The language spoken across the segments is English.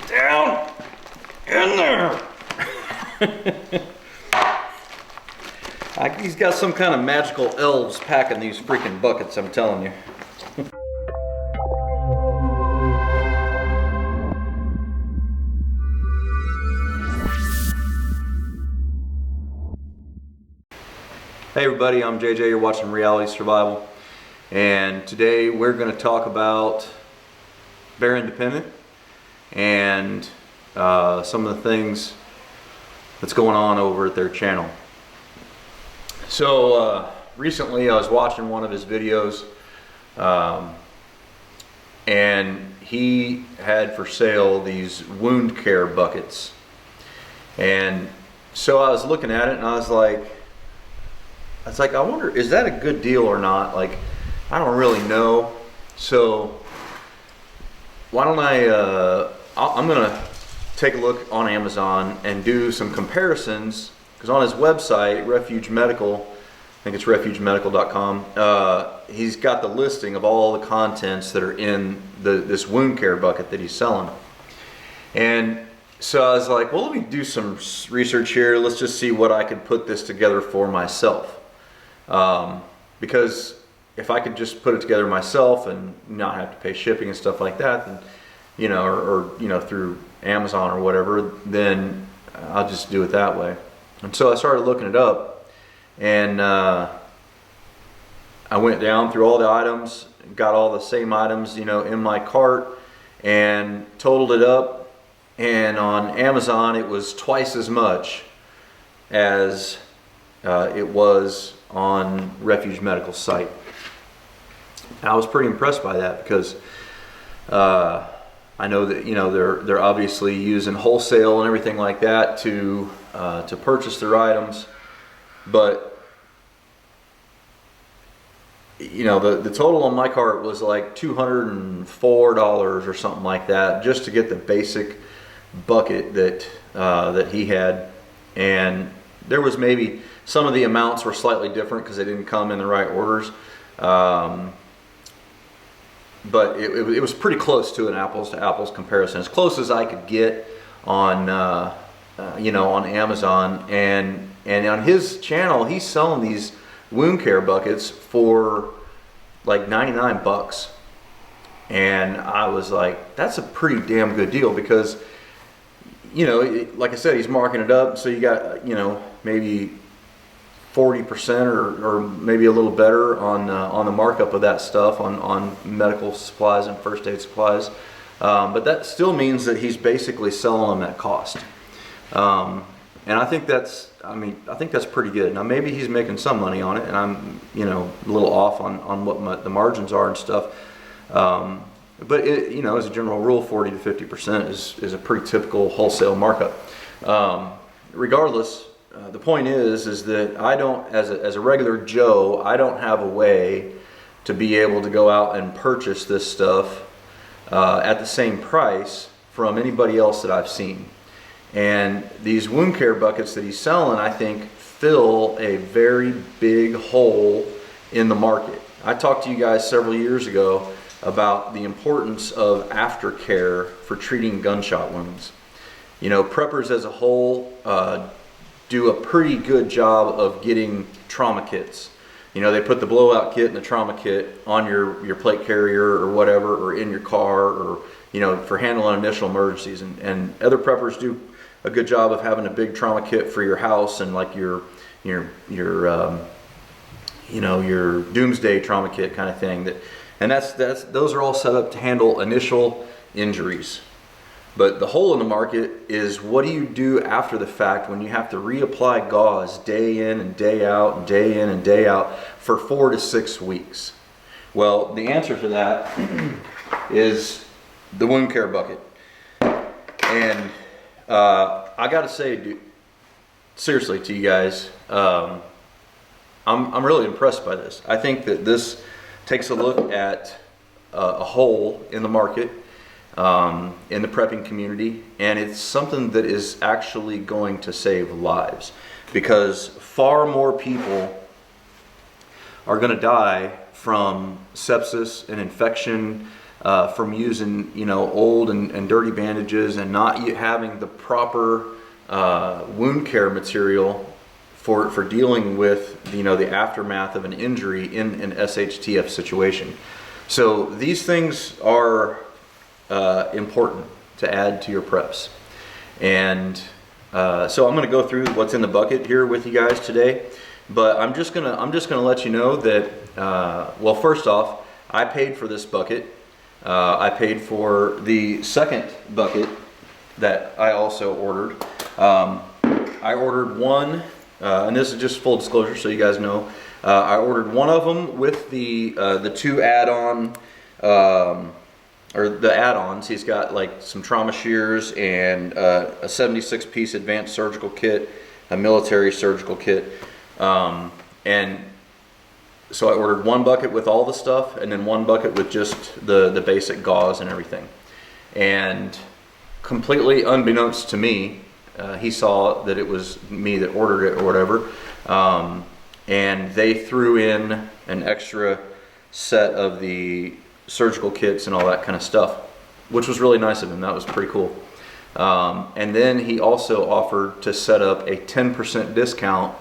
Down in there. He's got some kind of magical elves packing these freaking buckets, I'm telling you. Hey everybody, I'm JJ, you're watching Reality Survival, and today we're going to talk about Bear Independent and some of the things that's going on over at their channel. So recently I was watching one of his videos, and he had for sale these wound care buckets, and so I was looking at it and I was like, I wonder, is that a good deal or not? Like, I don't really know. So why don't I'm gonna take a look on Amazon and do some comparisons, because on his website, Refuge Medical, I think it's refugemedical.com, he's got the listing of all the contents that are in this wound care bucket that he's selling. And so I was like, well, let me do some research here. Let's just see what I could put this together for myself. Because if I could just put it together myself and not have to pay shipping and stuff like that, then, you know, or you know, through Amazon or whatever, then I'll just do it that way. And so I started looking it up, and I went down through all the items, got all the same items, you know, in my cart, and totaled it up, and on Amazon it was twice as much as it was on Refuge Medical's site. And I was pretty impressed by that, because I know that, you know, they're obviously using wholesale and everything like that to purchase their items, but you know, the total on my cart was like $204 or something like that, just to get the basic bucket that he had. And there was maybe some of the amounts were slightly different because they didn't come in the right orders, but it was pretty close to an apples to apples comparison, as close as I could get on you know, on Amazon. And on his channel, he's selling these wound care buckets for like 99 bucks, and I was like, that's a pretty damn good deal, because, you know, like I said, he's marking it up, so you got, you know, maybe 40% or maybe a little better on the markup of that stuff on medical supplies and first aid supplies, but that still means that he's basically selling them at cost, and I think that's, I think that's pretty good. Now maybe he's making some money on it, and I'm, you know, a little off on what the margins are and stuff, but it, you know, as a general rule, 40 to 50% is a pretty typical wholesale markup. Regardless, the point is that I don't, as a regular Joe, I don't have a way to be able to go out and purchase this stuff at the same price from anybody else that I've seen. And these wound care buckets that he's selling, I think, fill a very big hole in the market. I talked to you guys several years ago about the importance of aftercare for treating gunshot wounds. You know, preppers as a whole do a pretty good job of getting trauma kits. You know, they put the blowout kit and the trauma kit on your plate carrier or whatever, or in your car, or, you know, for handling initial emergencies. And other preppers do a good job of having a big trauma kit for your house, and like your you know, your doomsday trauma kit kind of thing. And those are all set up to handle initial injuries. But the hole in the market is, what do you do after the fact when you have to reapply gauze day in and day out and day in and day out for 4 to 6 weeks? Well, the answer to that is the wound care bucket. And I gotta say, dude, seriously to you guys, I'm really impressed by this. I think that this takes a look at a hole in the market, in the prepping community, and it's something that is actually going to save lives, because far more people are going to die from sepsis and infection from using, you know, old and dirty bandages and not having the proper wound care material for dealing with, you know, the aftermath of an injury in an SHTF situation. So these things are important to add to your preps. And so I'm going to go through what's in the bucket here with you guys today. But I'm just gonna let you know that well, first off, I paid for this bucket. I paid for the second bucket that I also ordered. I ordered one, and this is just full disclosure, so you guys know. I ordered one of them with the two add-on, or the add-ons. He's got like some trauma shears and a 76-piece advanced surgical kit, a military surgical kit, and so I ordered one bucket with all the stuff, and then one bucket with just the basic gauze and everything. And completely unbeknownst to me, he saw that it was me that ordered it or whatever, and they threw in an extra set of the surgical kits and all that kind of stuff, which was really nice of him. That was pretty cool. And then he also offered to set up a 10% discount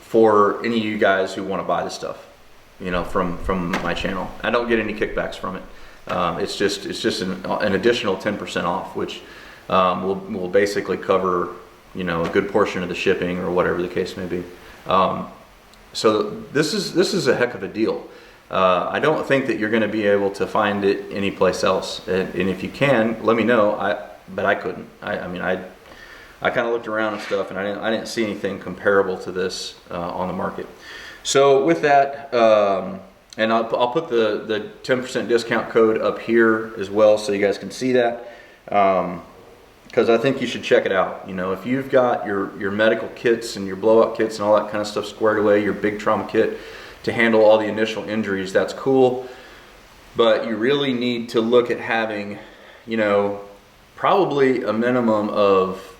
for any of you guys who want to buy the stuff, you know, from my channel. I don't get any kickbacks from it. It's just an additional 10% off, which will basically cover, you know, a good portion of the shipping or whatever the case may be. So this is a heck of a deal. I don't think that you're going to be able to find it anyplace else, and if you can, let me know. But I couldn't. I mean, I kind of looked around and stuff, and I didn't see anything comparable to this on the market. So with that, and I'll put the 10% discount code up here as well, so you guys can see that, because I think you should check it out. You know, if you've got your medical kits and your blowout kits and all that kind of stuff squared away, your big trauma kit to handle all the initial injuries, that's cool. But you really need to look at having, you know, probably a minimum of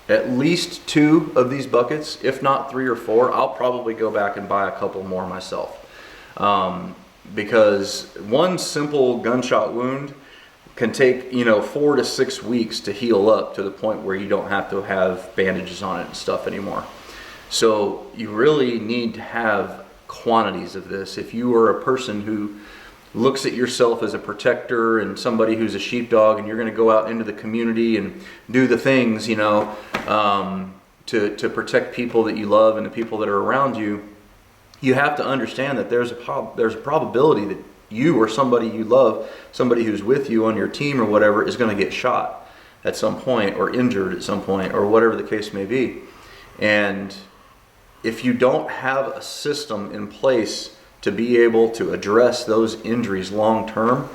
at least 2 of these buckets, if not 3 or 4. I'll probably go back and buy a couple more myself, because one simple gunshot wound can take, you know, 4 to 6 weeks to heal up to the point where you don't have to have bandages on it and stuff anymore. So you really need to have quantities of this. If you are a person who looks at yourself as a protector and somebody who's a sheepdog, and you're going to go out into the community and do the things, you know, to protect people that you love and the people that are around you, you have to understand that there's a probability that you or somebody you love, somebody who's with you on your team or whatever, is going to get shot at some point or injured at some point or whatever the case may be. And if you don't have a system in place to be able to address those injuries long term,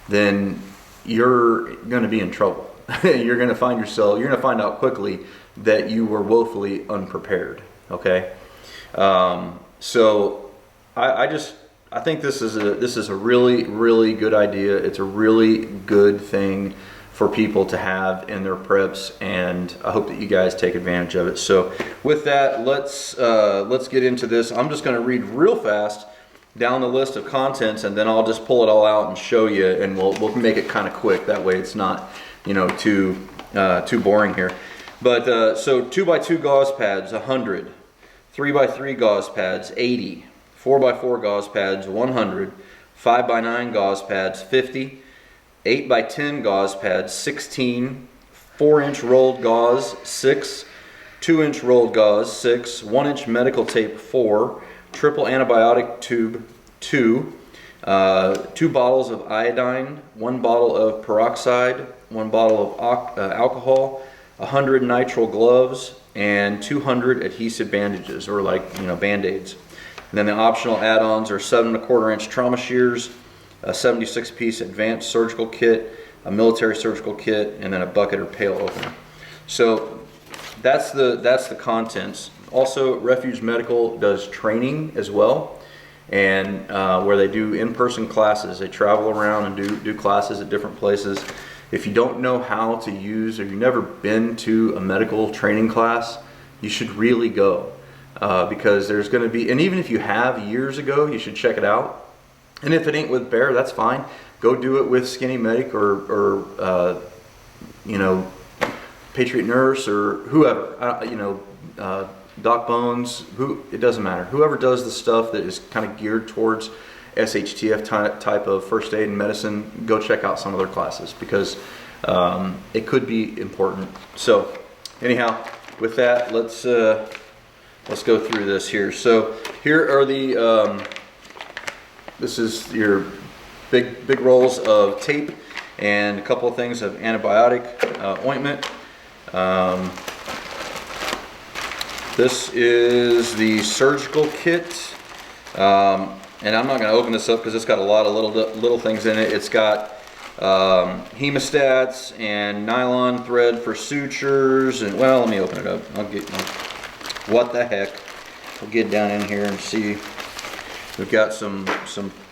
then you're going to be in trouble. You're going to find out quickly that you were woefully unprepared. Okay, so I think this is a really good idea. It's a really good thing for people to have in their preps, and I hope that you guys take advantage of it. So with that, let's get into this. I'm just going to read real fast down the list of contents, and then I'll just pull it all out and show you, and we'll make it kind of quick. That way it's not, you know, too boring here. But so 2x2 gauze pads 100, 3x3 gauze pads 80, 4x4 gauze pads 100, 5x9 gauze pads 50, 8x10 gauze pads 16, 4-inch rolled gauze 6, 2-inch rolled gauze 6, 1-inch medical tape 4, triple antibiotic tube 2, 2 bottles of iodine, 1 bottle of peroxide, 1 bottle of alcohol, 100 nitrile gloves, and 200 adhesive bandages, or like, you know, band-aids. And then the optional add-ons are 7 1/4 inch trauma shears, a 76-piece advanced surgical kit, a military surgical kit, and then a bucket or pail opener. So that's the contents. Also, Refuge Medical does training as well, and where they do in-person classes. They travel around and do classes at different places. If you don't know how to use, or you've never been to a medical training class, you should really go, because there's going to be, and even if you have years ago, you should check it out, And if it ain't with Bear, that's fine. Go do it with Skinny Medic or you know, Patriot Nurse or whoever, you know, Doc Bones, it doesn't matter. Whoever does the stuff that is kind of geared towards SHTF type of first aid and medicine, go check out some of their classes, because it could be important. So anyhow, with that, let's go through this here. So here are the, this is your big rolls of tape and a couple of things of antibiotic ointment. This is the surgical kit, and I'm not going to open this up because it's got a lot of little things in it. It's got hemostats and nylon thread for sutures, and well, let me open it up. What the heck? We'll get down in here and see. We've got some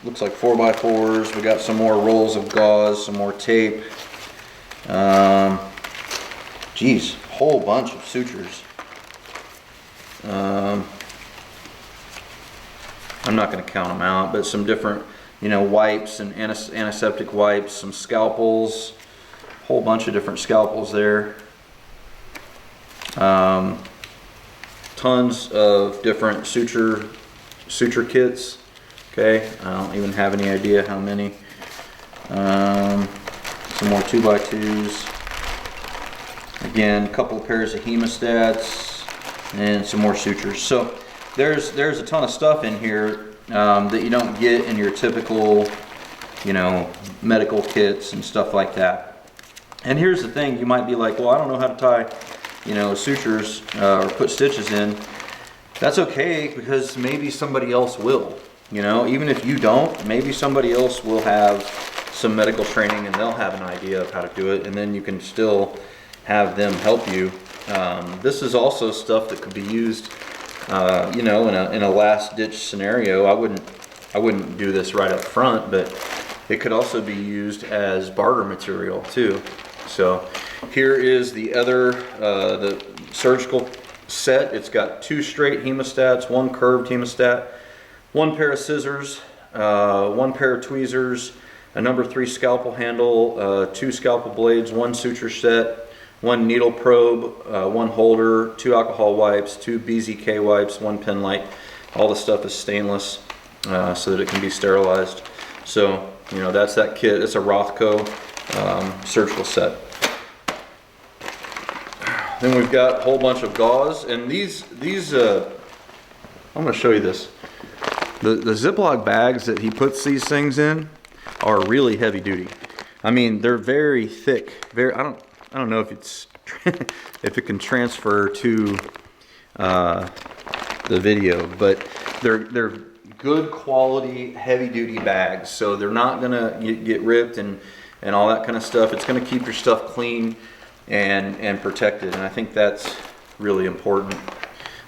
looks like 4x4s. We got some more rolls of gauze, some more tape. Geez, whole bunch of sutures. I'm not going to count them out, but some different, you know, wipes and antiseptic wipes, some scalpels, whole bunch of different scalpels there. Tons of different suture kits. Okay, I don't even have any idea how many. Some more 2x2s. Again, a couple of pairs of hemostats and some more sutures. So there's a ton of stuff in here that you don't get in your typical, you know, medical kits and stuff like that. And here's the thing: you might be like, well, I don't know how to tie, you know, sutures or put stitches in. That's okay, because maybe somebody else will. You know, even if you don't, maybe somebody else will have some medical training and they'll have an idea of how to do it, and then you can still have them help you. This is also stuff that could be used, you know, in a last-ditch scenario. I wouldn't do this right up front, but it could also be used as barter material too. So here is the other, the surgical set. It's got 2 straight hemostats, 1 curved hemostat, 1 pair of scissors, 1 pair of tweezers, a number 3 scalpel handle, 2 scalpel blades, 1 suture set, 1 needle probe, 1 holder, 2 alcohol wipes, 2 BZK wipes, 1 pen light. All the stuff is stainless so that it can be sterilized. So, you know, that's that kit. It's a Rothko surgical set. Then we've got a whole bunch of gauze, and these I'm going to show you this. The Ziploc bags that he puts these things in are really heavy duty. I mean, they're very thick. I don't know if it's if it can transfer to the video, but they're good quality heavy duty bags, so they're not gonna get ripped and all that kind of stuff. It's gonna keep your stuff clean and protected, and I think that's really important.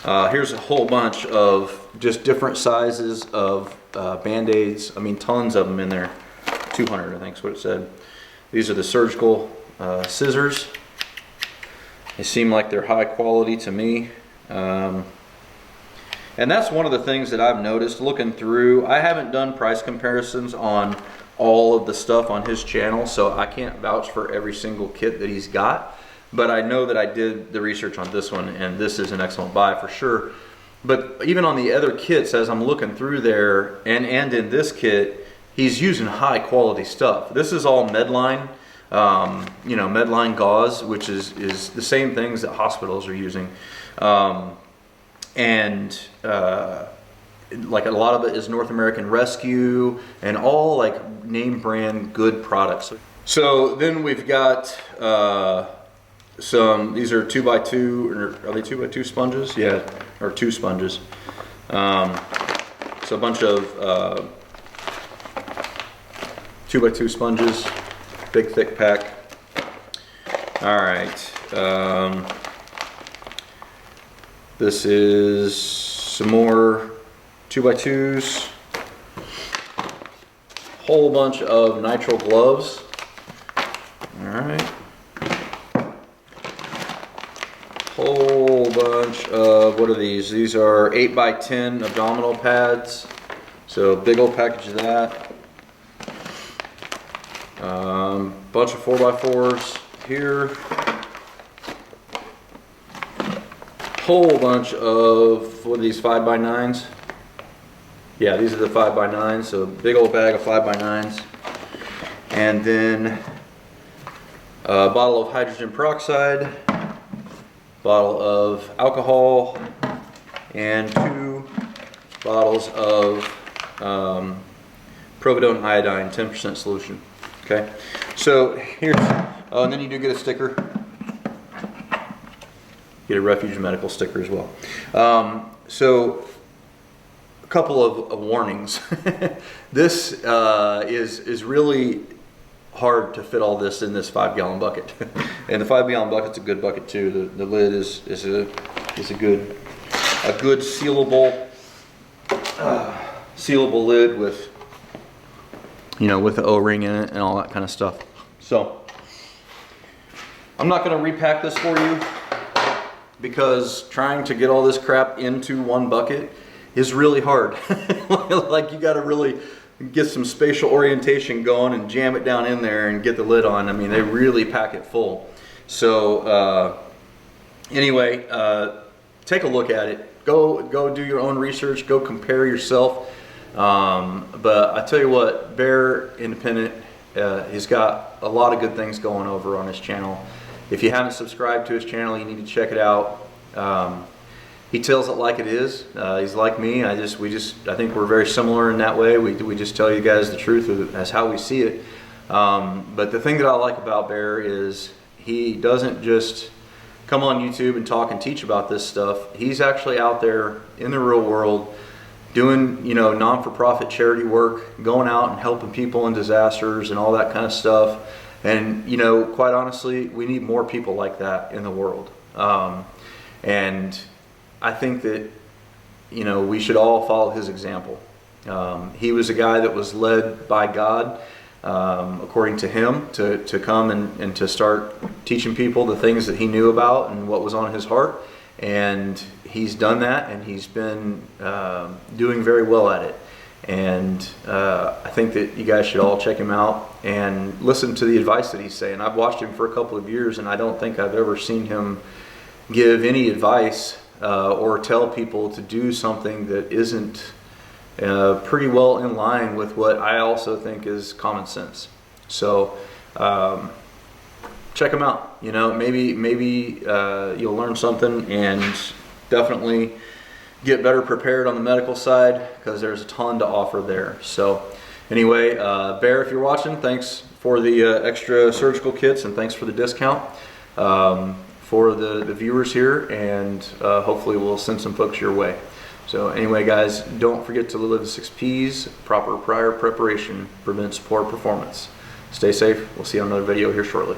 Here's a whole bunch of just different sizes of Band-Aids. I mean, tons of them in there. 200, I think is what it said. These are the surgical scissors. They seem like they're high quality to me. And that's one of the things that I've noticed looking through. I haven't done price comparisons on all of the stuff on his channel, so I can't vouch for every single kit that he's got. But I know that I did the research on this one, and this is an excellent buy for sure. But even on the other kits, as I'm looking through there, and in this kit, he's using high quality stuff. This is all Medline, you know, Medline gauze, which is the same things that hospitals are using. Like a lot of it is North American Rescue and all like name brand good products. So then we've got these are 2x2, or are they 2x2 sponges? Yeah, or 2 sponges. So a bunch of 2x2 sponges, big thick pack. All right. This is some more 2x2s. Whole bunch of nitrile gloves. All right. Whole bunch of, what are these? These are 8x10 abdominal pads. So big old package of that. Bunch of 4x4s here. Whole bunch of, what are these, 5x9s? Yeah, these are the 5x9s, so a big old bag of 5x9s. And then a bottle of hydrogen peroxide, bottle of alcohol, and 2 bottles of providone iodine 10% solution. Okay, so here's, and then you do get a sticker. Get a Refuge Medical sticker as well. So a couple of warnings. This is really hard to fit all this in this 5-gallon bucket. And the 5-gallon bucket's a good bucket too. The lid is a good sealable lid with, you know, with the O-ring in it and all that kind of stuff. So I'm not going to repack this for you, because trying to get all this crap into one bucket is really hard. Like, you got to really get some spatial orientation going and jam it down in there and get the lid on. I mean, they really pack it full. So anyway, take a look at it. Go do your own research. Go compare yourself. But I tell you what, Bear Independent, he's got a lot of good things going over on his channel. If you haven't subscribed to his channel, you need to check it out. He tells it like it is. He's like me. I think we're very similar in that way. We just tell you guys the truth as how we see it. But the thing that I like about Bear is he doesn't just come on YouTube and talk and teach about this stuff. He's actually out there in the real world doing, you know, non-for-profit charity work, going out and helping people in disasters and all that kind of stuff. And, you know, quite honestly, we need more people like that in the world. And I think that, you know, we should all follow his example. He was a guy that was led by God, according to him, to come and to start teaching people the things that he knew about and what was on his heart. And he's done that, and he's been doing very well at it. And I think that you guys should all check him out and listen to the advice that he's saying. I've watched him for a couple of years, and I don't think I've ever seen him give any advice or tell people to do something that isn't pretty well in line with what I also think is common sense. So check him out. You know, maybe you'll learn something, and definitely get better prepared on the medical side, because there's a ton to offer there. So anyway, Bear, if you're watching, thanks for the extra surgical kits, and thanks for the discount for the viewers here, and hopefully we'll send some folks your way. So anyway, guys, don't forget to live the 6 P's. Proper prior preparation prevents poor performance. Stay safe. We'll see you on another video here shortly.